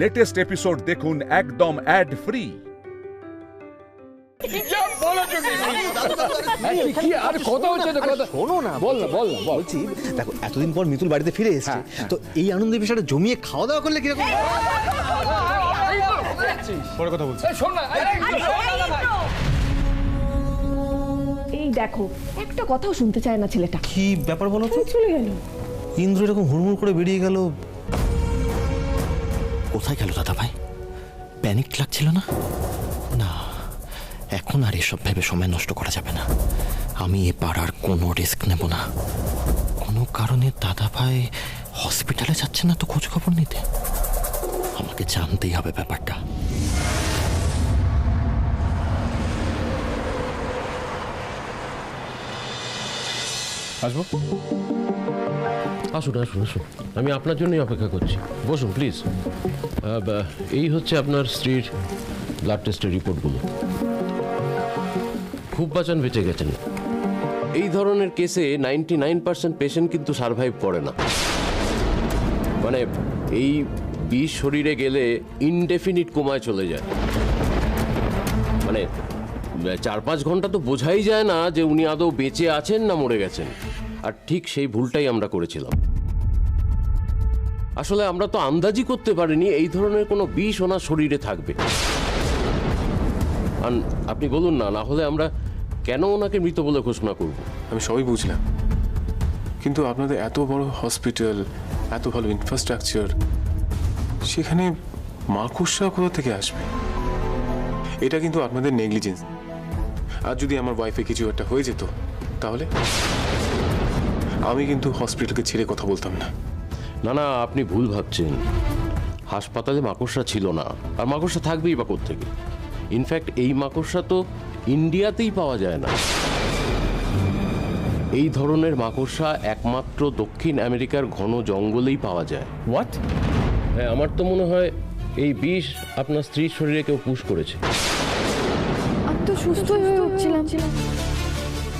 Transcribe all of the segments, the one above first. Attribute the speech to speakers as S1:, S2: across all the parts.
S1: Latest episode দেখুন একদম add free.
S2: বলছি দেখো এতদিন পর মিতুল বাড়িতে ফিরে এসেছে, তো এই আনন্দের বিষয়টা জমিয়ে খাওয়া দাওয়া করলে কিরকম? পরে কথা বলছি।
S3: এই দেখো একটা কথাও শুনতে চায় না ছেলেটা।
S2: কি ব্যাপার বলো তো?
S3: চলে গেল
S2: ইন্দ্র এরকম হুড়মুড় করে বেরিয়ে গেল, কোথায় গেল দাদা ভাই? প্যানিক লাগছিল না? না, এখন আর এসব ভেবে সময় নষ্ট করা যাবে না। আমি এ পাড়ার কোনো রিস্ক নেব না। কোনো কারণে দাদা ভাই হসপিটালে যাচ্ছে না তো খোঁজ খবর নিতে, আমাকে জানতেই হবে ব্যাপারটা।
S4: আসবো?
S5: আসুন আসুন আসুন, আমি আপনার জন্যই অপেক্ষা করছি। বসুন প্লিজ। এই হচ্ছে আপনার স্ত্রীর ব্লাড টেস্টের রিপোর্টগুলো। খুব বাঁচান বেঁচে গেছেন। এই ধরনের কেসে 99% পেশেন্ট কিন্তু সারভাইভ করে না। মানে এই বিষ শরীরে গেলে ইনডেফিনিট কোমায় চলে যায়। মানে 4-5 ঘন্টা তো বোঝাই যায় না যে উনি আদৌ বেঁচে আছেন না মরে গেছেন। আর ঠিক সেই ভুলটাই আমরা করেছিলাম। আসলে আমরা তো আন্দাজই করতে পারিনি এই ধরনের কোনো বিষ ওনার শরীরে থাকবে। আর আপনি বলুন না, না হলে আমরা কেন ওনাকে মৃত বলে ঘোষণা করব?
S4: আমি সবই বুঝলাম, কিন্তু আপনাদের এত বড় হসপিটাল, এত ভালো ইনফ্রাস্ট্রাকচার, সেখানে মাকড়সা কোথা থেকে আসবে? এটা কিন্তু আপনাদের নেগলিজেন্স। আর যদি আমার ওয়াইফে কিছু একটা হয়ে যেত তাহলে আমি কিন্তু হসপিটালকে ছেড়ে কথা বলতাম না।
S5: না না, আপনি ভুল ভাবছেন। হাসপাতালে মাকড়সা ছিল না, আর মাকড়সা থাকবেই বা কোত্থেকে? ইনফ্যাক্ট এই মাকড়সা তো ইন্ডিয়াতেই পাওয়া যায় না। এই ধরনের মাকড়সা একমাত্র দক্ষিণ আমেরিকার ঘন জঙ্গলেই পাওয়া যায়।
S2: হোয়াট?
S5: হ্যাঁ, আমার তো মনে হয় এই বিষ আপনার স্ত্রীর শরীরে কেউ পুশ করেছে।
S3: আমি তো সুস্থ হয়ে উঠছিলাম,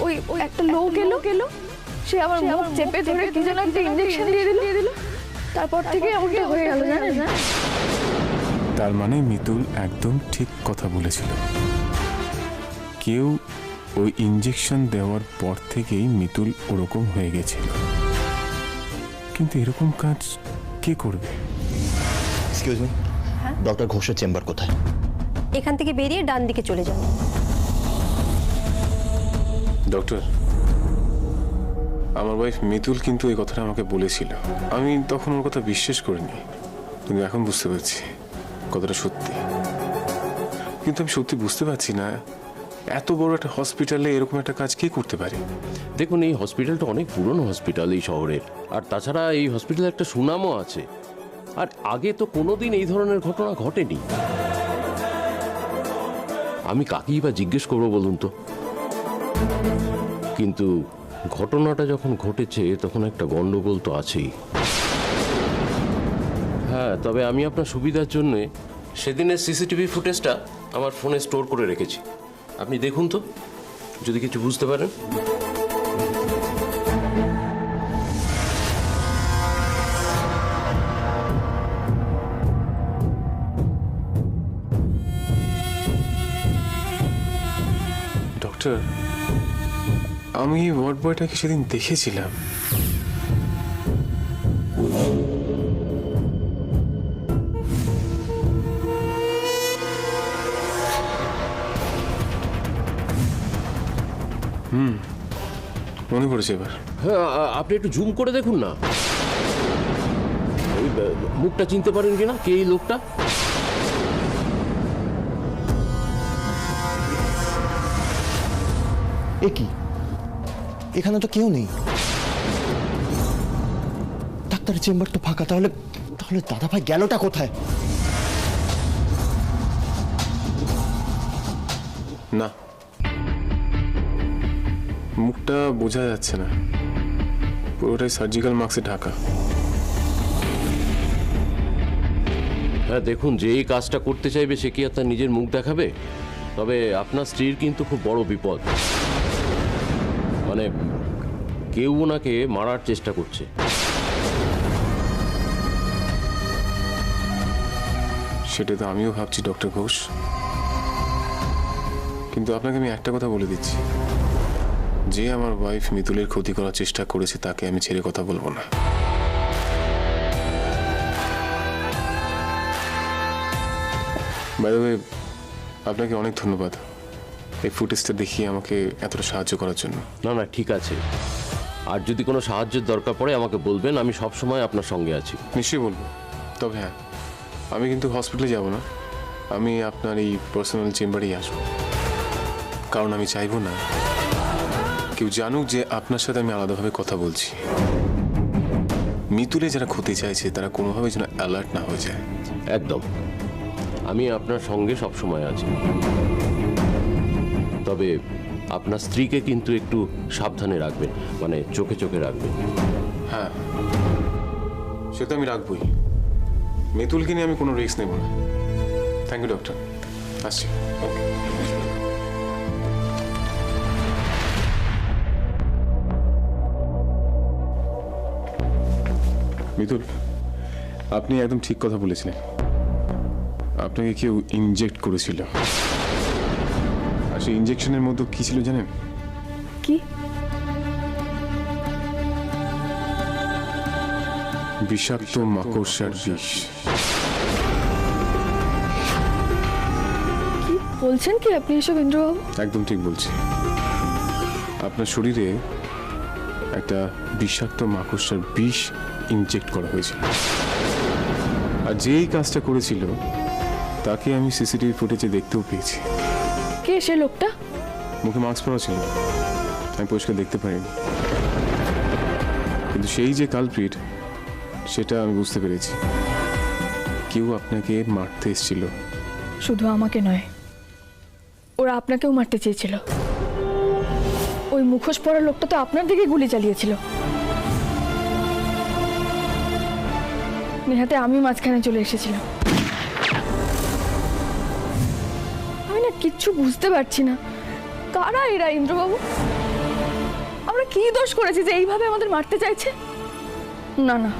S3: ওই একটা লোক এলো, সে আমার মুখ চেপে ধরে কি যেন একটা ইনজেকশন দিয়ে দিল। তারপর থেকে এমনটা হয়ে গেল, জানেন না?
S4: তার মানে মিতুল একদম ঠিক কথা বলেছিল। কেউ ওই ইঞ্জেকশন দেওয়ার পর থেকেই মিতুল ওরকম হয়ে গেছিল। কিন্তু এরকম কাজ কে করবে?
S2: এক্সকিউজ মি, ডক্টর ঘোষের চেম্বার কোথায়?
S6: এখান থেকে বেরিয়ে ডান দিকে চলে যান।
S4: ডক্টর, আমার ওয়াইফ মিতুল কিন্তু এই কথাটা আমাকে বলেছিল। আমি তখন ওর কথা বিশ্বাস করিনি, কিন্তু এখন বুঝতে পারছি কথাটা সত্যি। কিন্তু আমি সত্যি বুঝতে পারছি না এত বড় একটা হসপিটালে এরকম একটা কাজ কে করতে পারে।
S5: দেখুন, এই হসপিটালটা অনেক পুরনো হসপিটাল এই শহরের, আর তাছাড়া এই হসপিটালে একটা সুনামও আছে। আর আগে তো কোনোদিন এই ধরনের ঘটনা ঘটেনি। আমি কাকেই বা জিজ্ঞেস করবো বলুন তো? কিন্তু ঘটনাটা যখন ঘটেছে তখন একটা গন্ডগোল তো আছেই। হ্যাঁ, তবে আমি আপনার সুবিধার জন্য সেদিনের সিসিটিভি ফুটেজটা আমার ফোনে স্টোর করে রেখেছি। আপনি দেখুন তো, যদি কিছু বুঝতে পারেন।
S4: ডক্টর, আমি এই ওয়ার্ড বয়টাকে সেদিন দেখেছিলাম। মনে পড়েছে এবার।
S5: হ্যাঁ, আপনি একটু জুম করে দেখুন না, ওই মুখটা চিনতে পারেন কিনা, কে এই লোকটা?
S2: এ কি, এখানে তো কেউ নেই। ডাক্তারের চেম্বার তো ফাঁকা, তাহলে দাদা ভাই গেলটা কোথায়?
S4: না, মুখটা বোঝা যাচ্ছে না, পুরোটাই সার্জিক্যাল মাস্কে ঢাকা।
S5: হ্যাঁ দেখুন, যে এই কাজটা করতে চাইবে সে কি আর তার নিজের মুখ দেখাবে? তবে আপনার স্ত্রীর কিন্তু খুব বড় বিপদ। মানে কেউ ওনাকে মারার চেষ্টা করছে।
S4: সেটা তো আমিও ভাবছি ডক্টর ঘোষ, কিন্তু আপনাকে আমি একটা কথা বলে দিচ্ছি, যে আমার ওয়াইফ মিতুলের ক্ষতি করার চেষ্টা করেছে তাকে আমি ছেড়ে কথা বলবো না। বাই দ্য ওয়ে, আপনাকে অনেক ধন্যবাদ এই ফুটেজটা দেখিয়ে আমাকে এতটা সাহায্য করার জন্য।
S5: না না, ঠিক আছে। আর যদি কোনো সাহায্যের দরকার পড়ে আমাকে বলবেন, আমি সব সময় আপনার সঙ্গে আছি।
S4: নিশ্চয়ই বলবো। তবে হ্যাঁ, আমি কিন্তু হসপিটালে যাব না, আমি আপনার এই পার্সোনাল চেম্বারেই আসবো, কারণ আমি চাইবো না কেউ জানুক যে আপনার সাথে আমি আলাদাভাবে কথা বলছি। মিতুলে যারা ক্ষতি চাইছে তারা কোনোভাবে যেন অ্যালার্ট না হয়ে যায়।
S5: একদম, আমি আপনার সঙ্গে সব সময় আছি। তবে আপনার স্ত্রীকে কিন্তু একটু সাবধানে রাখবেন, মানে চোখে চোখে রাখবেন।
S4: হ্যাঁ, সে তো আমি রাখবই। মিতুলকে নিয়ে আমি কোনো রিস্ক নেব না। থ্যাংক ইউ ডক্টর, আসছি। ওকে। মিতুল, আপনি একদম ঠিক কথা বলেছিলেন। আপনাকে কেউ ইনজেক্ট করেছিল, আর সেই ইনজেকশনের মধ্যে কি ছিল জানেন?
S3: কি?
S4: বিষাক্ত মাকড়সার বিষ।
S3: কি বলছেন কি আপনি এসব ইন্দ্রবাবু?
S4: একদম ঠিক বলছি। আপনার শরীরে একটা বিষাক্ত মাকড়সার বিষ ইনজেক্ট করা হয়েছিল, আর যেই কাজটা করেছিল তাকে আমি সিসিটিভি ফুটেজে দেখতেও পেয়েছি।
S3: কে সে লোকটা?
S4: মুখে মাস্ক পরা ছিল, আমি পরিষ্কার দেখতে পারিনি, কিন্তু সেই যে কালপ্রিট সেটা আমি বুঝতে পেরেছি। কেউ আপনাকে মারতে এসেছিল।
S3: শুধু আমাকে নয়, ওরা আপনাকেও মারতে চেয়েছিল। ওই মুখোশ পরা লোকটা তো আপনার দিকে গুলি চালিয়েছিল। নেহাতে আমি মাঝখানে চলে এসেছিলাম। আমি না কিচ্ছু বুঝতে পারছি না, কারা এরা ইন্দ্রবাবু? আমরা কি দোষ করেছি যে এইভাবে আমাদের মারতে চাইছে? না না,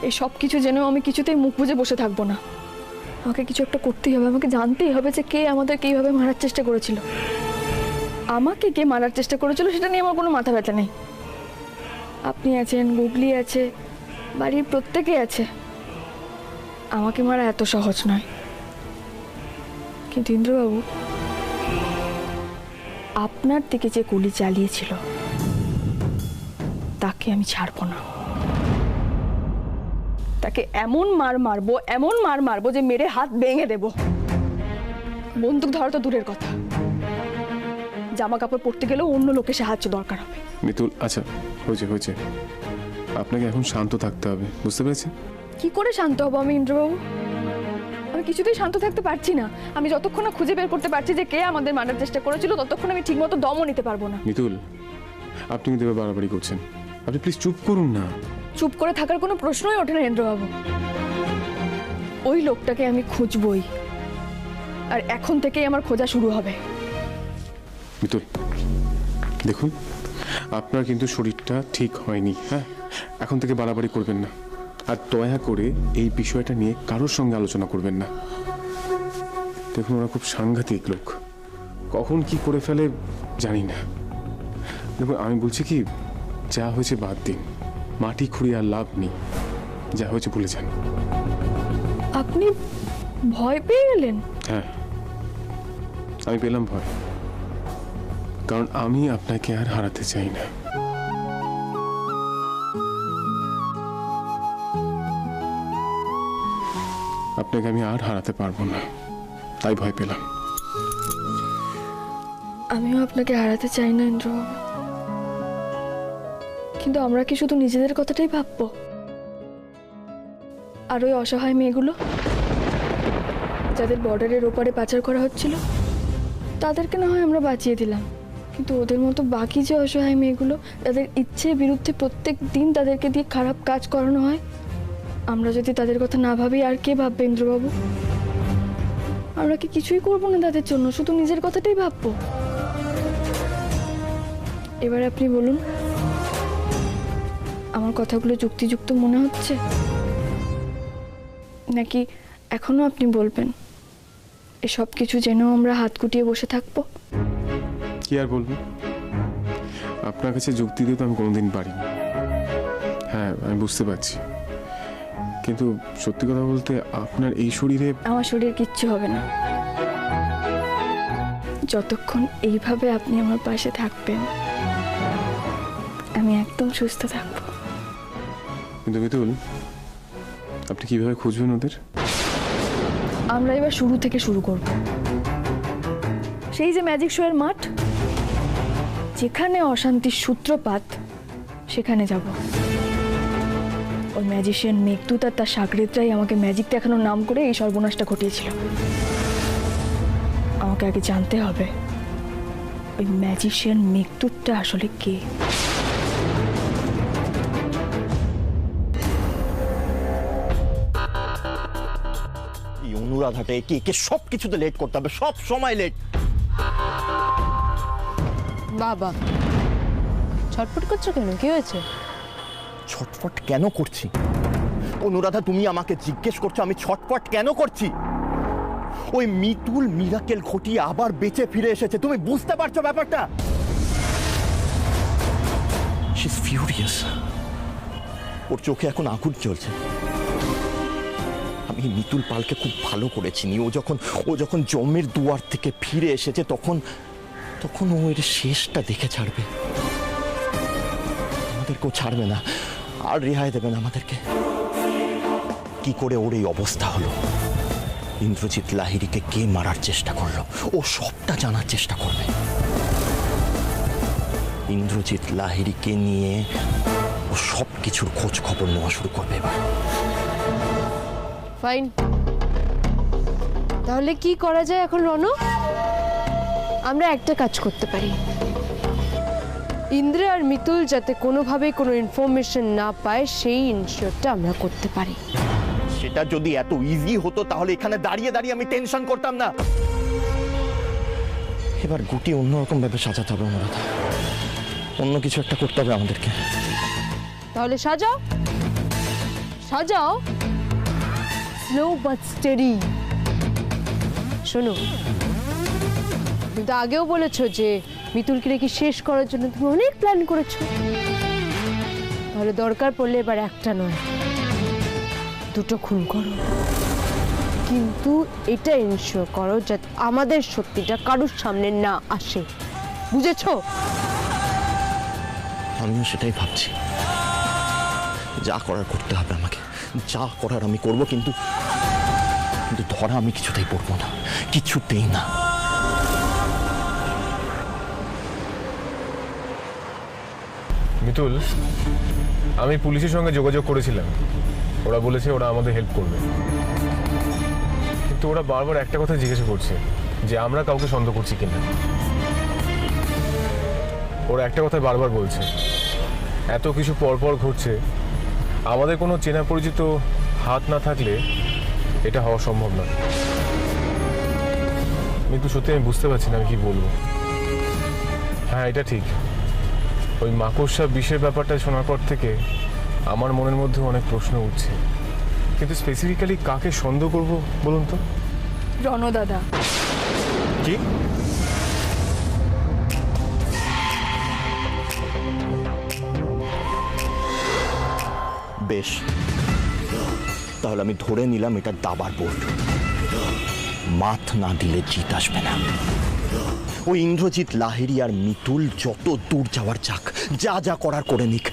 S3: এই সব কিছু জেনেও আমি কিছুতেই মুখ বুজে বসে থাকবো না। আমাকে কিছু একটা করতেই হবে, আমাকে জানতেই হবে যে কে আমাদেরকে এইভাবে মারার চেষ্টা করেছিল। আমাকে কে মারার চেষ্টা করেছিল সেটা নিয়ে আমার কোনো মাথা ব্যথা নেই। আপনি আছেন, গুগলি আছে, বাড়ির প্রত্যেকে আছে। আমাকে মারা এত সহজ নয়। কিন্তু ইন্দ্রবাবু, আপনার দিকে যে গুলি চালিয়েছিল তাকে আমি ছাড়বো না। তাকে এমন মার মারবো যে মেরে হাত ভেঙে দেব। বন্দুক ধরা তো দূরের কথা, জামা কাপড় পরতে গেলেও অন্য লোকের সাহায্য দরকার হবে।
S4: মিতুল, আচ্ছা হয়েছে, আপনাকে এখন শান্ত থাকতে হবে, বুঝতে পেরেছেন?
S3: কি করে শান্ত হবো আমি ইন্দ্রবাবু? আমি কিছুতেই শান্ত থাকতে পারছি না। আমি যতক্ষণ না খুঁজে বের করতে পারছি যে কে আমাদের মারার চেষ্টা করেছিল, ততক্ষণ আমি ঠিকমতো দমও নিতে পারবো না।
S4: মিতুল, আপনি কিন্তু এবার বাড়াবাড়ি করছেন। আপনি প্লিজ চুপ করুন না।
S3: চুপ করে থাকার কোনো প্রশ্নই ওঠে না ইন্দ্রবাবু। ওই লোকটাকে আমি খুঁজবই, আর এখন থেকেই আমার খোঁজা শুরু হবে।
S4: মিতুল, দেখুন, আপনার কিন্তু শরীরটা ঠিক হয়নি। হ্যাঁ, এখন থেকে বাড়াবাড়ি করবেন না, আর দয়া করে এই বিষয়টা নিয়ে কারোর সঙ্গে আলোচনা করবেন না। দেখুন, ওরা খুব সাংঘাতিক লোক, কখন কি করে ফেলে জানি না। দেখুন, আমি বলছি কি, যা হয়েছে বাদ দিন, মাটি খুঁড়িয়ে আর লাভ নেই, যা হয়েছে ভুলে যান।
S3: আপনি ভয় পেয়ে গেলেন?
S4: হ্যাঁ, আমি পেলাম ভয়, কারণ আমি আপনাকে আর হারাতে চাই না। আপনাকে আমি আর হারাতে পারবো না, তাই ভয় পেলাম।
S3: আমিও আপনাকে হারাতে চাই না ইন্দ্রবাবু, কিন্তু আমরা কি শুধু নিজেদের কথাটাই ভাববো? আর ওই অসহায় মেয়েগুলো যাদের বর্ডারের ওপারে পাচার করা হচ্ছিল, তাদেরকে না হয় আমরা বাঁচিয়ে দিলাম, কিন্তু ওদের মতো বাকি যে অসহায় মেয়েগুলো, তাদের ইচ্ছের বিরুদ্ধে প্রত্যেক দিন তাদেরকে দিয়ে খারাপ কাজ করানো হয়, আমরা যদি তাদের কথা না ভাবি আর কে ভাববে ইন্দ্রবাবু? আমরা কি কিছুই করবো না তাদের জন্য, শুধু নিজের কথাটাই ভাববো? এবার আপনি বলুন, আমার কথাগুলো যুক্তিযুক্ত মনে হচ্ছে, নাকি এখনো আপনি বলবেন এসব কিছু জেনেও আমরা হাত গুটিয়ে বসে থাকবো?
S4: কি আর বলবো, আপনার কাছে যুক্তি দিয়ে তো আমি কোনোদিন পারিনি। হ্যাঁ, আমি বুঝতে পারছি, কিন্তু সত্যি কথা বলতে আপনার এই শরীরে
S3: আমার শরীর কিচ্ছু হবে না যতক্ষণ এইভাবে আপনি আমার পাশে থাকবেন। আমি একদম সুস্থ থাকবো।
S4: কিন্তু মিতুল, আপনি কিভাবে খুঁজবেন ওদের?
S3: আমরা এবার শুরু থেকে শুরু করব। সেই যে ম্যাজিক শো এর মাঠ, যেখানে অশান্তির সূত্রপাত, সেখানে যাব। ওই ম্যাজিশিয়ান মেঘদূত আর তার সাগরেদরাই আমাকে ম্যাজিক দেখানোর নাম করে এই সর্বনাশটা ঘটিয়েছিল। আমাকে আগে জানতে হবে ওই ম্যাজিশিয়ান মেঘদূতটা আসলে কে।
S2: এই অনুরাধাটা একে একে সব কিছুতে লেট করতে হবে, সব সময় লেট।
S7: বাবা ছটফট করছো কেন? কি হয়েছে?
S2: ছটফট কেন করছি? অনুরাধা, তুমি আমাকে জিজ্ঞেস করছো আমি ছটফট কেন করছি? ওই মিতুল মিরাকেল ঘটিয়ে আবার বেঁচে ফিরে এসেছে, তুমি বুঝতে পারছো ব্যাপারটা? She is furious. ওর চোখে এখন আগুন জ্বলছে। আমি মিতুল পালকে খুব ভালো করে চিনি। ও যখন জমের দুয়ার থেকে ফিরে এসেছে তখন ও এর শেষটা দেখে ছাড়বে। আমাদেরকেও ছাড়বে না, আর রেহাই দেবে না আমাদেরকে। কি করে ওর এই অবস্থা হলো, ইন্দ্রজিৎ লাহিড়ীকে কে মারার চেষ্টা করলো, ও সবটা জানার চেষ্টা করবে। ইন্দ্রজিৎ লাহিড়ীকে নিয়ে ও সব কিছুর খোঁজ খবর নেওয়া শুরু করবে এবার।
S7: ফাইন, তাহলে কি করা যায় এখন রণ? আমরা একটা কাজ করতে পারি, ইন্দ্র আর মিতুল যাতে কোনোভাবেই কোনো ইনফরমেশন না পায় সেই ইনশিওরটা আমরা করতে পারি।
S2: সেটা যদি এত ইজি হতো তাহলে এখানে দাঁড়িয়ে দাঁড়িয়ে আমি টেনশন করতাম না। এবার গুটি অন্যরকম ভাবে সাজাতে হবে অনুরাধা, অন্য কিছু একটা করতে হবে আমাদেরকে।
S7: তাহলে সাজাও সাজাও, স্লো বাট স্টেডি। শোনো, তুমি তো আগেও বলেছো যে মিতুলকে নাকি শেষ করার জন্য তুমি অনেক প্ল্যান করেছো। তাহলে দরকার পড়লে এবার একটা নয়, দুটো খুন করো, কিন্তু এটা এনশিওর করো যাতে আমাদের সত্যিটা কারোর সামনে না আসে। বুঝেছো?
S2: আমিও সেটাই ভাবছি, যা করার করতে হবে আমাকে, যা করার আমি করব, কিন্তু ধরা আমি কিছুতেই পড়বো না, কিছুতেই না।
S4: মিতুল, আমি পুলিশের সঙ্গে যোগাযোগ করেছিলাম, ওরা বলেছে ওরা আমাদের হেল্প করবে, কিন্তু ওরা বারবার একটা কথা জিজ্ঞাসা করছে যে আমরা কাউকে সন্দেহ করছি কিনা। ওরা একটা কথা বারবার বলছে, এত কিছু পরপর ঘটছে, আমাদের কোনো চেনা পরিচিত হাত না থাকলে এটা হওয়া সম্ভব নয়। কিন্তু সত্যি আমি বুঝতে পারছি না আমি কি বলবো। হ্যাঁ, এটা ঠিক, ওই মাকড়সা বিষের ব্যাপারটা শোনার পর থেকে আমার মনের মধ্যে অনেক প্রশ্ন উঠছে, কিন্তু স্পেসিফিক্যালি কাকে সন্দেহ করব বলুন তো?
S3: রণদাদা।
S2: কি? বেশ, তাহলে আমি ধরে নিলাম এটা দাবার বোর্ড। মাথ না দিলে জিত আসবে না। ওই ইন্দ্রজিৎ লাহিড়ী আর মিতুল যত দূর যাওয়ার যাক, যা যা করার করে নিক,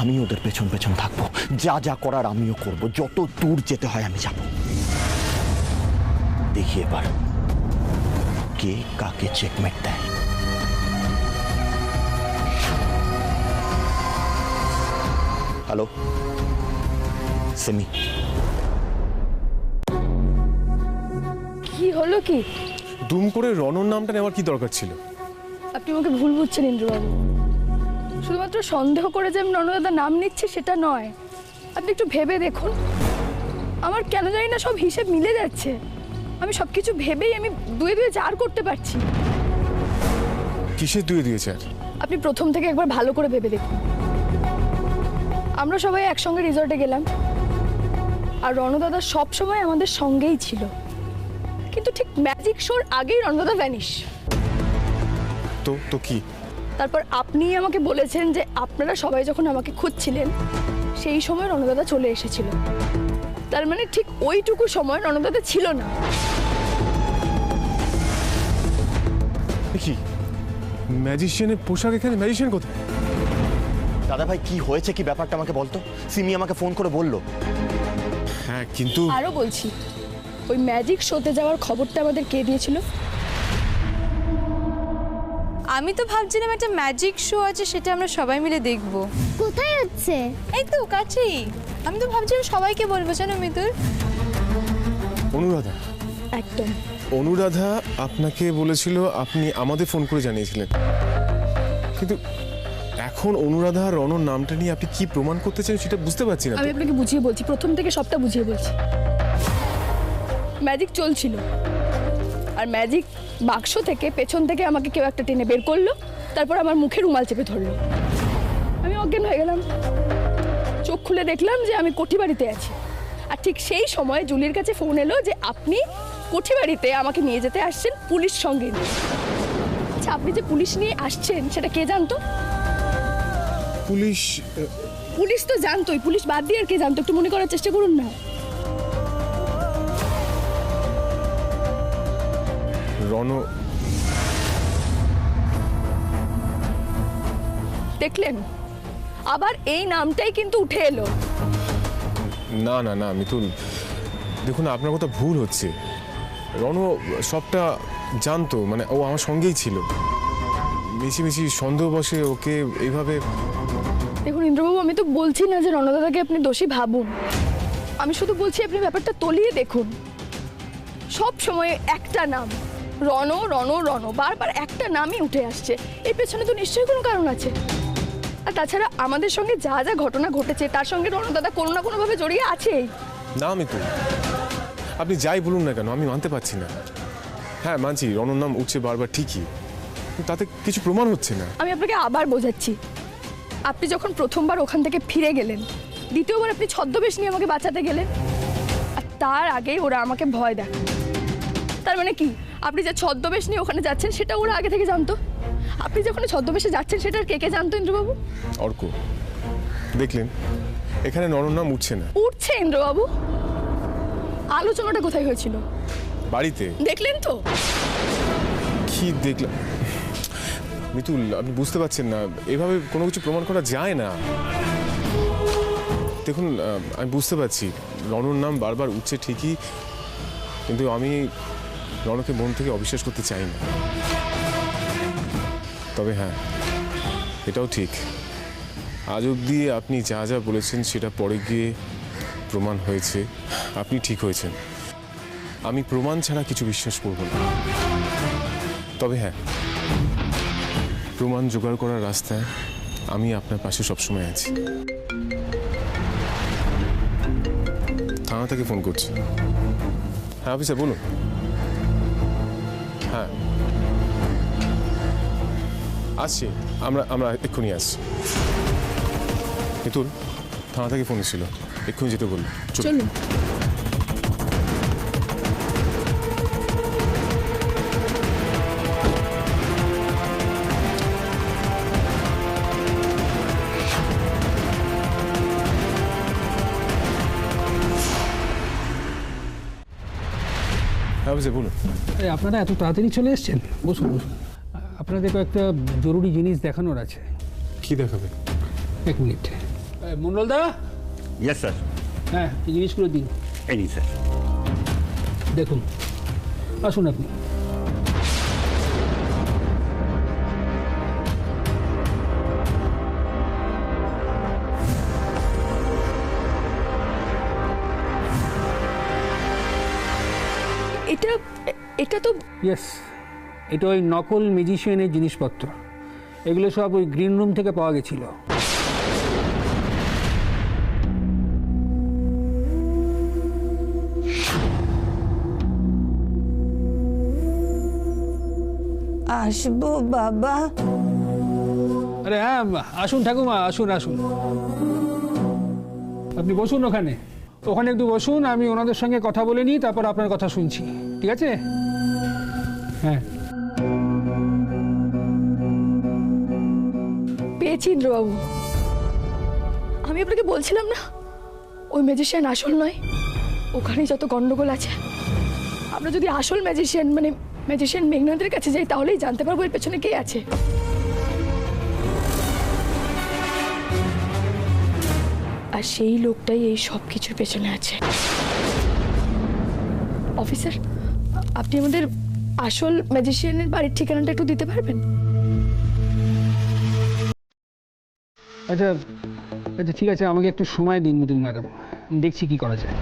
S2: আমি ওদের পেছন পেছন থাকবো, যা যা করার আমিও করব, যত দূর যেতে হয় আমি যাব। দেখি এবার কে কাকে চেকমেট দেয়। হ্যালো সিমি,
S3: কি হলো কি?
S4: দুম করে রণর নামটা নেওয়ার কি দরকার ছিল?
S3: আপনি আমাকে ভুল বুঝছেন ইন্দ্রবাবু। শুধুমাত্র সন্দেহ করে যে আমি রণদাদার নাম নিচ্ছি সেটা নয়। আপনি একটু ভেবে দেখুন, আমার কেন জানি না সব হিসেব মিলে যাচ্ছে। আমি সব কিছু ভেবেই আমি দুয়ে দুয়ে চার করতে পারছি।
S4: কিসের দুয়ে দুয়ে চার?
S3: আপনি প্রথম থেকে একবার ভালো করে ভেবে দেখুন। আমরা সবাই একসঙ্গে রিসর্টে গেলাম, আর রণদাদা সব সময় আমাদের সঙ্গেই ছিল, কিন্তু ঠিক ম্যাজিক শোর আগেই রণদাদা ভ্যানিশ।
S4: তো তো কি?
S3: তারপর আপনি আমাকে বলেছেন যে আপনারা সবাই যখন আমাকে খুঁজছিলেন সেই সময় রণদাদা চলে এসেছিল। তার মানে ঠিক ওইটুকু সময় রণদাদা ছিল না।
S4: কি ম্যাজিশিয়ানের পোশাক এখানে? ম্যাজিশিয়ান কোথায়?
S2: দাদা ভাই কি হয়েছে, কি ব্যাপারটা আমাকে বলতো। সিমি আমাকে ফোন করে বললো।
S4: হ্যাঁ কিন্তু
S3: আরো বলছি, ওই ম্যাজিক শোতে যাওয়ার খবরটা আমাদের কে দিয়েছিল?
S8: আমি তো ভাবছিলাম একটা ম্যাজিক শো আছে, সেটা আমরা সবাই মিলে দেখব।
S9: কোথায় হচ্ছে?
S8: এই তো কাছেই। আমি তো ভাবছিলাম সবাইকে বলবো, জানো মিতুল।
S4: অনুরাধা?
S3: একদম।
S4: অনুরাধা আপনাকে বলেছিল, আপনি আমাদের ফোন করে জানিয়েছিলেন, কিন্তু এখন অনুরাধা আর রণর নামটা নিয়ে আপনি কি প্রমাণ করতে চান সেটা বুঝতে পারছি না।
S3: আমি আপনাকে বুঝিয়ে বলছি, প্রথম থেকে সবটা বুঝিয়ে বলছি। ম্যাজিক চলছিল, আর ম্যাজিক বাক্স থেকে পেছন থেকে আমাকে কেউ একটা টেনে বের করলো, তারপর আমার মুখে রুমাল চেপে ধরলো। আমি অজ্ঞান হয়ে গেলাম। চোখ খুলে দেখলাম যে আমি কোঠিবাড়িতে আছি। আর ঠিক সেই সময় জুলির কাছে ফোন এলো যে আপনি কোঠিবাড়িতে আমাকে নিয়ে যেতে আসছেন পুলিশ সঙ্গে নিয়ে। আচ্ছা, আপনি যে পুলিশ নিয়ে আসছেন সেটা কে জানতো?
S4: পুলিশ?
S3: পুলিশ তো জানতোই, পুলিশ বাদ দিয়ে আর কে জানতো? একটু মনে করার চেষ্টা করুন না।
S4: রণ?
S3: দেখলেন, আবার এই নামটাই কিন্তু উঠে এলো।
S4: না না না মিতুল, দেখুন আপনার কথা ভুল হচ্ছে। রণ সবটা জানতো, মানে ও আমার সঙ্গেই ছিল। মিশিমিশি সন্দেহ বসে ওকে এইভাবে।
S3: দেখুন ইন্দ্রবাবু, আমি তো বলছি না যে রণদাদাকে আপনি দোষী ভাবুন। আমি শুধু বলছি আপনি ব্যাপারটা তলিয়ে দেখুন। সব সময় একটা নাম, রণ রণ রণ, বারবার একটা নামই উঠে আসছে। এর পেছনে তো নিশ্চয়ই কোনো কারণ আছে। আর তাছাড়া আমাদের সঙ্গে যা যা ঘটনা ঘটেছে তার সঙ্গে রণদাদা কোনো না কোনোভাবে জড়িয়ে আছেই।
S4: না মিতুল, আপনি যাই বলুন না কেন আমি মানতে পারছি না। হ্যাঁ মানছি রণর নাম উঠছে বারবার, ঠিকই, কিন্তু তাতে কিছু প্রমাণ হচ্ছে না।
S3: আমি আপনাকে আবার বোঝাচ্ছি, আপনি যখন প্রথমবার ওখান থেকে ফিরে গেলেন, দ্বিতীয়বার আপনি ছদ্মবেশ নিয়ে আমাকে বাঁচাতে গেলেন, আর তার আগেই ওরা আমাকে ভয় দেখায়। তার মানে কি, আপনি যে ছদ্মবেশ নিয়ে ওখানে যাচ্ছেন সেটা ওরা আগে থেকে জানতো? আপনি যখন ছদ্মবেশে যাচ্ছেন সেটা কে কে জানতো ইন্দ্রবাবু?
S4: অর্ক, দেখলেন এখানে রণর নাম উঠছে না।
S3: উঠছে ইন্দ্রবাবু। আলোচনাটা কোথায় হয়েছিল?
S4: বাড়িতে।
S3: দেখলেন তো?
S4: কি দেখলাম? মিতুল আপনি বুঝতে পারছেন না, এভাবে কোনো কিছু প্রমাণ করা যায় না। দেখুন আমি বুঝতে পারছি রণর নাম বারবার উঠছে ঠিকই, কিন্তু আমি রণকে মন থেকে অবিশ্বাস করতে চাই না। তবে হ্যাঁ, এটাও ঠিক, আজ অবধি আপনি যা যা বলেছেন সেটা পরে গিয়ে প্রমাণ হয়েছে। আপনি ঠিক হয়েছেন, আমি প্রমাণ ছাড়া কিছু বিশ্বাস করব না। তবে হ্যাঁ, প্রমাণ জোগাড় করার রাস্তায় আমি আপনার পাশে সবসময় আছি। থানা থেকে ফোন করছি। হ্যাঁ অফিসার বলুন। হ্যাঁ আসছি, আমরা এক্ষুনি আসছি। মিতুল, থানা থেকে ফোন এসেছিল, এক্ষুনি যেতে বলল।
S3: চলুন।
S4: হ্যাঁ অফিসার বলুন।
S10: আপনারা এত তাড়াতাড়ি চলে এসেছেন? বসুন বসুন, আপনাদের কয়েকটা জরুরি জিনিস দেখানোর আছে।
S4: কি দেখাবে?
S10: এক মিনিট। মন্ডলদা।
S11: Yes sir.
S10: হ্যাঁ, এই জিনিসগুলো দিন।
S11: এই নিন স্যার।
S10: দেখুন, আসুন আপনি।
S3: এটা তো
S10: ইয়েস, এটা ওই নকল ম্যাজিশিয়ানের জিনিসপত্র। এগুলো সব ওই গ্রিন রুম থেকে পাওয়া গেছিল।
S8: আসবো বাবা?
S10: আরে হ্যাঁ, আসুন ঠাকুমা, আসুন আসুন। আপনি বসুন ওখানে। ওখানে একটু বসুন, আমি ওনাদের সঙ্গে কথা বলে নিই, তারপর আপনার কথা শুনছি, ঠিক আছে? হ্যাঁ।
S3: পেয়েছি ইন্দ্রবাবু। আমি আপনাকে বলছিলাম না ওই ম্যাজিশিয়ান আসল নয়, ওখানে যত গন্ডগোল আছে। আমরা যদি আসল ম্যাজিশিয়ান মানে ম্যাজিশিয়ান মেঘনাথের কাছে যাই তাহলেই জানতে পারবো এর পেছনে কে আছে। আর সেই লোকটাই এই সব কিছুর পেছনে আছে। অফিসার, আপনি আমাদের আসল ম্যাজিশিয়ানের বাড়ির ঠিকানাটা একটু দিতে পারবেন?
S10: আচ্ছা আচ্ছা, ঠিক আছে, আমাকে একটু সময় দিন মিতুল ম্যাডাম, দেখছি কি করা যায়।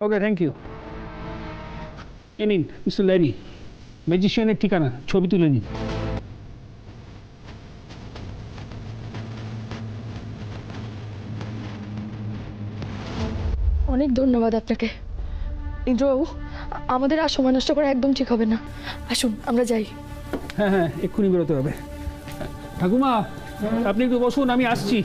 S10: ওকে, থ্যাংক ইউ। এ নিন মিস্টার ল্যারি, ম্যাজিশিয়ানের ঠিকানা, ছবি তুলে নিন।
S3: অনেক ধন্যবাদ আপনাকে ইন্দ্রবাবু। আমাদের আর সময় নষ্ট করা একদম ঠিক হবে না। আসুন আমরা যাই।
S10: হ্যাঁ হ্যাঁ, এক্ষুনি বেরোতে হবে। ঠাকুমা, আপনি একটু বসুন, আমি আসছি।